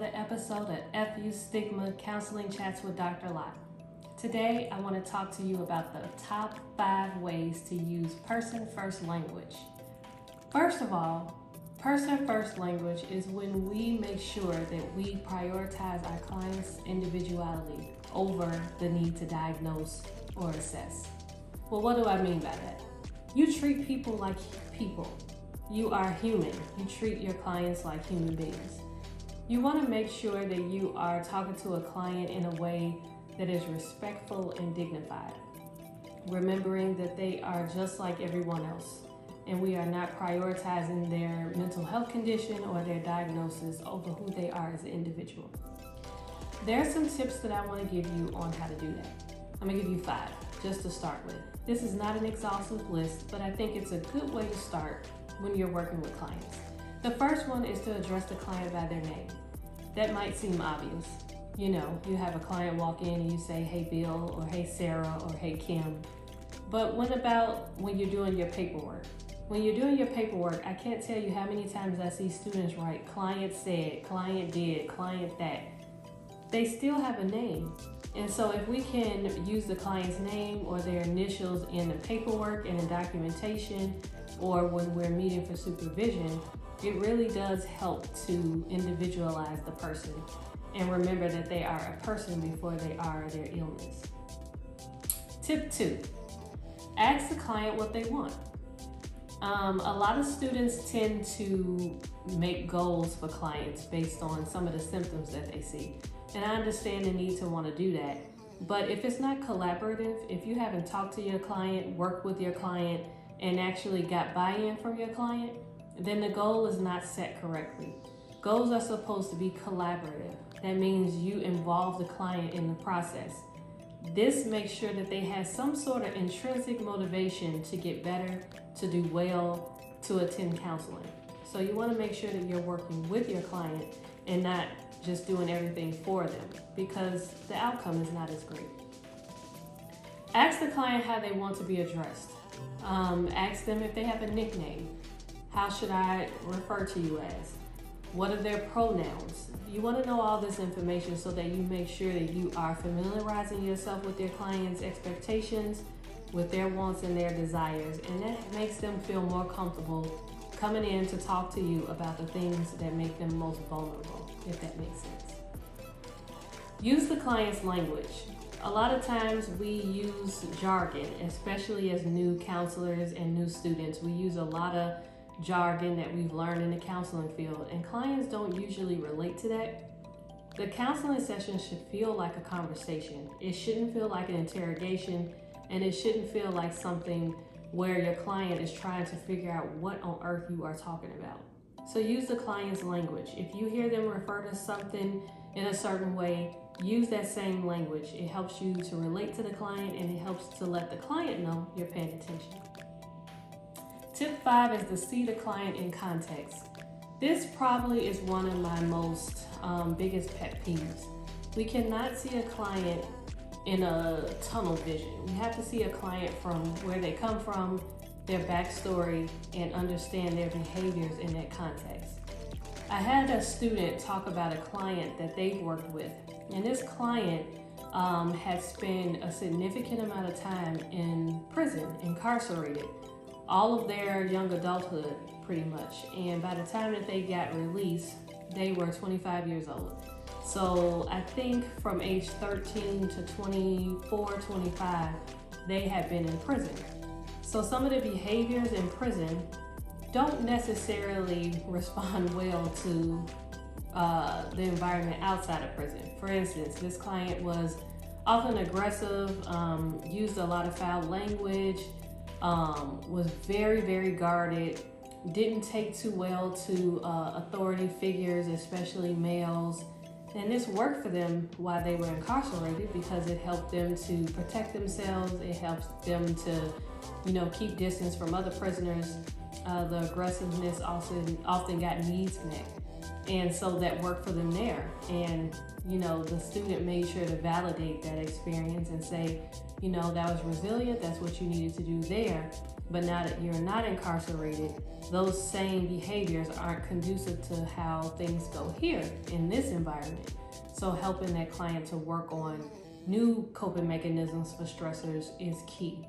another episode of FU Stigma Counseling Chats with Dr. Locke. Today, I want to talk to you about the top 5 ways to use person-first language. First of all, person-first language is when we make sure that we prioritize our client's individuality over the need to diagnose or assess. Well, what do I mean by that? You treat people like people. You are human. You treat your clients like human beings. You want to make sure that you are talking to a client in a way that is respectful and dignified, remembering that they are just like everyone else, and we are not prioritizing their mental health condition or their diagnosis over who they are as an individual. There are some tips that I want to give you on how to do that. I'm going to give you 5 just to start with. This is not an exhaustive list, but I think it's a good way to start when you're working with clients. The first one is to address the client by their name. That might seem obvious. You know, you have a client walk in and you say, "Hey Bill," or "Hey Sarah," or "Hey Kim." But what about when you're doing your paperwork? When you're doing your paperwork, I can't tell you how many times I see students write client said, client did, client that. They still have a name. And so if we can use the client's name or their initials in the paperwork and in documentation, or when we're meeting for supervision, it really does help to individualize the person and remember that they are a person before they are their illness. Tip 2, ask the client what they want. A lot of students tend to make goals for clients based on some of the symptoms that they see. And I understand the need to want to do that. But if it's not collaborative, if you haven't talked to your client, worked with your client, and actually got buy-in from your client, then the goal is not set correctly. Goals are supposed to be collaborative. That means you involve the client in the process. This makes sure that they have some sort of intrinsic motivation to get better, to do well, to attend counseling. So you want to make sure that you're working with your client and not just doing everything for them, because the outcome is not as great. Ask the client how they want to be addressed. Ask them if they have a nickname. How should I refer to you as? What are their pronouns? You want to know all this information so that you make sure that you are familiarizing yourself with your client's expectations, with their wants and their desires, and that makes them feel more comfortable coming in to talk to you about the things that make them most vulnerable, if that makes sense. Use the client's language. A lot of times we use jargon, especially as new counselors and new students. We use a lot of jargon that we've learned in the counseling field, and clients don't usually relate to that. The counseling session should feel like a conversation. It shouldn't feel like an interrogation, and it shouldn't feel like something where your client is trying to figure out what on earth you are talking about. So use the client's language. If you hear them refer to something in a certain way, use that same language. It helps you to relate to the client, and it helps to let the client know you're paying attention. Tip 5 is to see the client in context. This probably is one of my most biggest pet peeves. We cannot see a client in a tunnel vision. We have to see a client from where they come from, their backstory, and understand their behaviors in that context. I had a student talk about a client that they've worked with, and this client had spent a significant amount of time in prison, incarcerated, all of their young adulthood pretty much, and by the time that they got released, they were 25 years old. So I think from age 13 to 24, 25, they had been in prison. So some of the behaviors in prison don't necessarily respond well to the environment outside of prison. For instance, this client was often aggressive, used a lot of foul language, was very, very guarded, didn't take too well to authority figures, especially males. And this worked for them while they were incarcerated because it helped them to protect themselves. It helps them to, keep distance from other prisoners. The aggressiveness also often got needs met. And so that worked for them there. And, the student made sure to validate that experience and say, that was resilient. That's what you needed to do there. but now that you're not incarcerated, those same behaviors aren't conducive to how things go here in this environment. So helping that client to work on new coping mechanisms for stressors is key.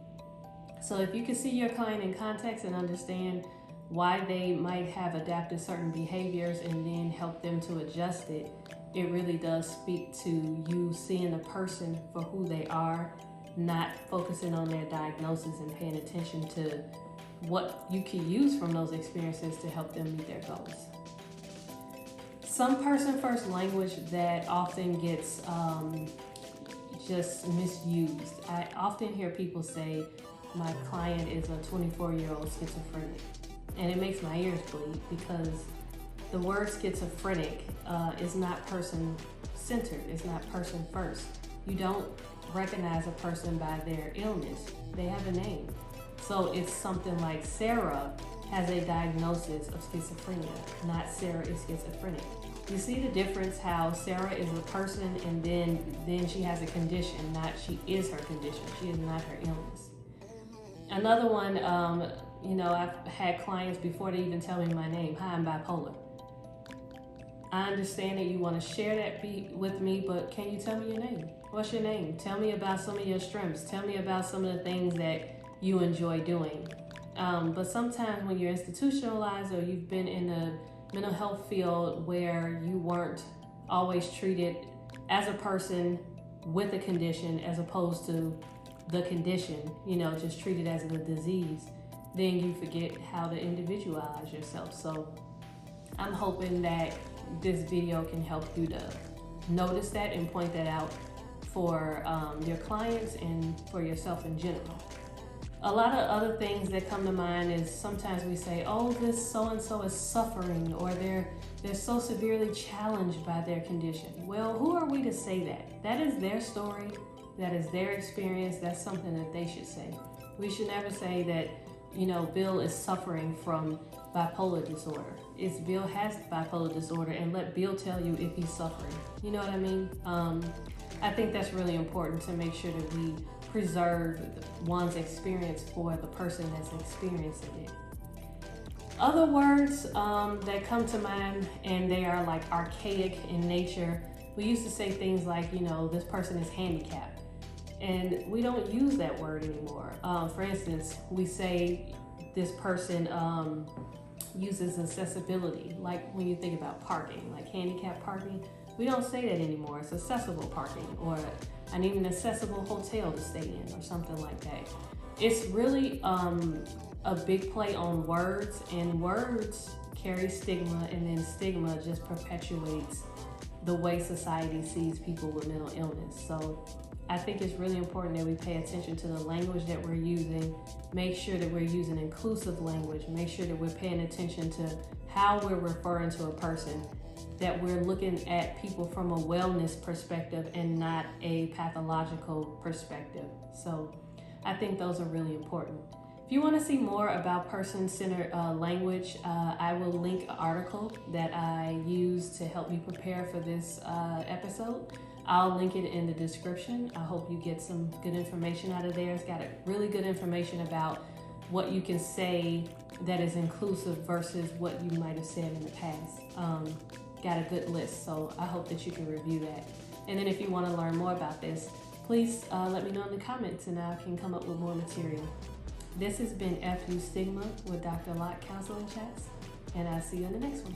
So if you can see your client in context and understand why they might have adapted certain behaviors and then help them to adjust it, it really does speak to you seeing the person for who they are, not focusing on their diagnosis and paying attention to what you can use from those experiences to help them meet their goals. Some person-first language that often gets just misused. I often hear people say, my client is a 24-year-old schizophrenic. And it makes my ears bleed because the word schizophrenic is not person-centered. It's not person-first. You don't recognize a person by their illness. They have a name. So it's something like Sarah has a diagnosis of schizophrenia, not Sarah is schizophrenic. You see the difference how Sarah is a person and then she has a condition, not she is her condition. She is not her illness. Another one, I've had clients before they even tell me my name. Hi, I'm bipolar. I understand that you want to share that with me, but can you tell me your name? What's your name? Tell me about some of your strengths. Tell me about some of the things that you enjoy doing. But sometimes when you're institutionalized or you've been in the mental health field where you weren't always treated as a person with a condition as opposed to the condition, just treated as a disease, then you forget how to individualize yourself. So I'm hoping that this video can help you to notice that and point that out for your clients and for yourself in general. A lot of other things that come to mind is sometimes we say, oh, this so-and-so is suffering, or they're so severely challenged by their condition. Well, who are we to say that? That is their story. That is their experience. That's something that they should say. We should never say that, Bill is suffering from bipolar disorder. It's Bill has bipolar disorder, and let Bill tell you if he's suffering. You know what I mean? I think that's really important to make sure that we preserve one's experience for the person that's experiencing it. Other words that come to mind, and they are like archaic in nature. We used to say things like, this person is handicapped. And we don't use that word anymore. For instance, we say this person uses accessibility, like when you think about parking, like handicap parking. We don't say that anymore. It's accessible parking, or I need an accessible hotel to stay in, or something like that. It's really a big play on words, and words carry stigma, and then stigma just perpetuates the way society sees people with mental illness. So I think it's really important that we pay attention to the language that we're using, make sure that we're using inclusive language, make sure that we're paying attention to how we're referring to a person, that we're looking at people from a wellness perspective and not a pathological perspective. So I think those are really important. If you want to see more about person-centered language, I will link an article that I used to help me prepare for this episode. I'll link it in the description. I hope you get some good information out of there. It's got really good information about what you can say that is inclusive versus what you might have said in the past. Got a good list, so I hope that you can review that. And then if you want to learn more about this, please let me know in the comments and I can come up with more material. This has been FU Stigma with Dr. Locke Counseling Chats, and I'll see you in the next one.